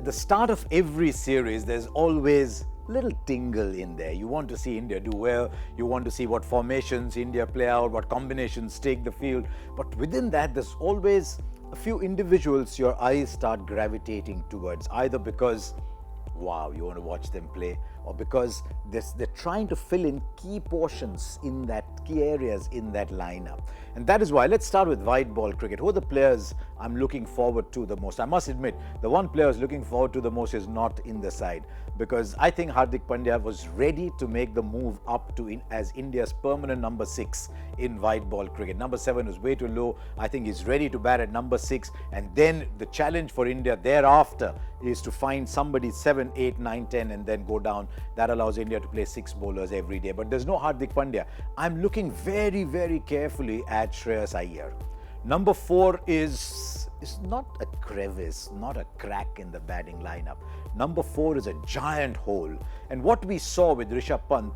At the start of every series, there's always a little tingle in there. You want to see India do well. You want to see what formations India play out, what combinations take the field. But within that, there's always a few individuals your eyes start gravitating towards, either because, wow, you want to watch them play, or because they're trying to fill in key portions in that, key areas in that lineup. And that is why, let's start with white ball cricket. Who are the players I'm looking forward to the most? I must admit, the one player I was looking forward to the most is not in the side, because I think Hardik Pandya was ready to make the move up to as India's permanent number 6 in white ball cricket. Number 7 was way too low. I think he's ready to bat at number 6, and then the challenge for India thereafter is to find somebody 7, 8, 9, 10 and then go down. That allows India to play 6 bowlers every day. But there's no Hardik Pandya. I'm looking very, very carefully at Shreyas Iyer. Number 4 is not a crevice, not a crack in the batting lineup. Number 4 is a giant hole. And what we saw with Rishabh Pant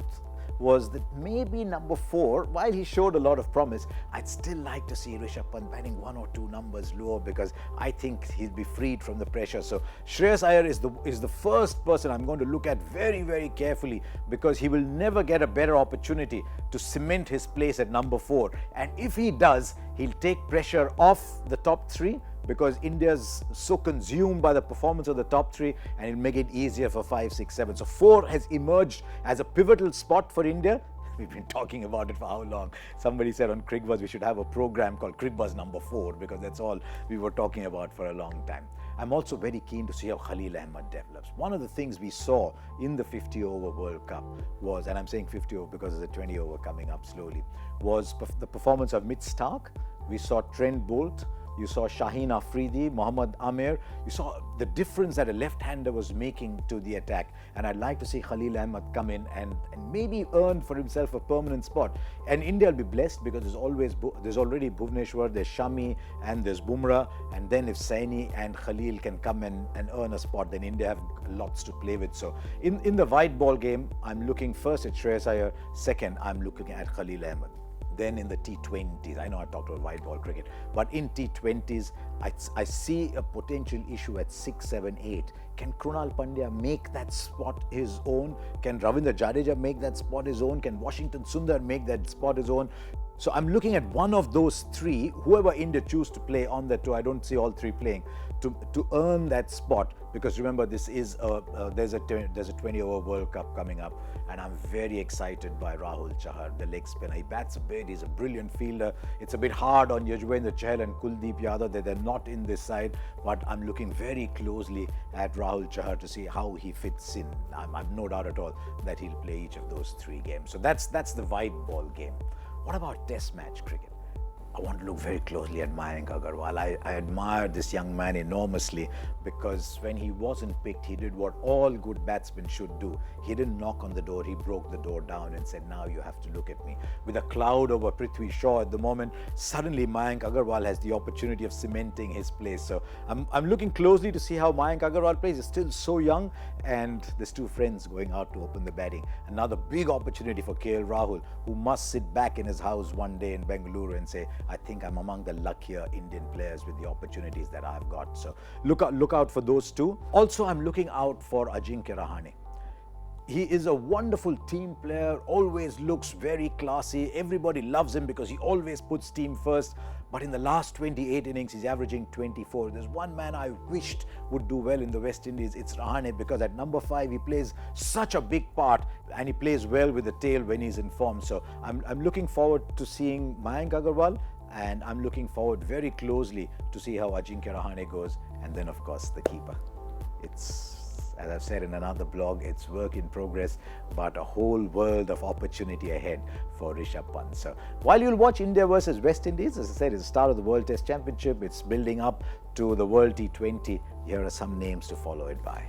was that maybe number 4, while he showed a lot of promise, I'd still like to see Rishabh Pant batting 1 or 2 numbers lower, because I think he'll be freed from the pressure. So Shreyas Iyer is the first person I'm going to look at very, very carefully, because he will never get a better opportunity to cement his place at number 4. And if he does, he'll take pressure off the top 3, because India's so consumed by the performance of the top 3, and it'll make it easier for 5, 6, 7. So 4 has emerged as a pivotal spot for India. We've been talking about it for how long? Somebody said on Cricbuzz we should have a program called Cricbuzz number 4, because that's all we were talking about for a long time. I'm also very keen to see how Khalil Ahmed develops. One of the things we saw in the 50-over World Cup was, and I'm saying 50-over because there's a 20-over coming up slowly, was the performance of Mitch Starc. We saw Trent Bolt. You saw Shaheen Afridi, Mohammad Amir. You saw the difference that a left-hander was making to the attack. And I'd like to see Khalil Ahmed come in and maybe earn for himself a permanent spot. And India will be blessed, because there's already Bhuvneshwar, there's Shami, and there's Bumrah. And then if Saini and Khalil can come and earn a spot, then India have lots to play with. So in the white ball game, I'm looking first at Shreyas Iyer. Second, I'm looking at Khalil Ahmed. Then in the T20s, I know I talked about white ball cricket, but in T20s, I see a potential issue at 6, 7, 8. Can Krunal Pandya make that spot his own? Can Ravindra Jadeja make that spot his own? Can Washington Sundar make that spot his own? So I'm looking at one of those 3, whoever India choose to play on that 2, I don't see all 3 playing, to earn that spot. Because remember, this is there's a 20-over World Cup coming up, and I'm very excited by Rahul Chahar, the leg spinner. He bats a bit, he's a brilliant fielder. It's a bit hard on Yuzvendra Chahal and Kuldeep Yadav that they're not in this side, but I'm looking very closely at Rahul Chahar to see how he fits in. I've no doubt at all that he'll play each of those 3 games. So that's the white ball game. What about Test match cricket? I want to look very closely at Mayank Agarwal. I admire this young man enormously, because when he wasn't picked, he did what all good batsmen should do. He didn't knock on the door, he broke the door down and said, now you have to look at me. With a cloud over Prithvi Shaw at the moment, suddenly Mayank Agarwal has the opportunity of cementing his place. So I'm looking closely to see how Mayank Agarwal plays. He's still so young, and there's 2 friends going out to open the batting. Another big opportunity for KL Rahul, who must sit back in his house one day in Bengaluru and say, I think I'm among the luckier Indian players with the opportunities that I've got. So look out for those 2. Also, I'm looking out for Ajinkya Rahane. He is a wonderful team player, always looks very classy. Everybody loves him because he always puts team first. But in the last 28 innings, he's averaging 24. There's one man I wished would do well in the West Indies. It's Rahane, because at number 5, he plays such a big part, and he plays well with the tail when he's in form. So I'm looking forward to seeing Mayank Agarwal, and I'm looking forward very closely to see how Ajinkya Rahane goes. And then, of course, the keeper. It's, as I've said in another blog, it's work in progress, but a whole world of opportunity ahead for Rishabh Pant. So while you'll watch India versus West Indies, as I said, it's the start of the World Test Championship. It's building up to the World T20. Here are some names to follow it by.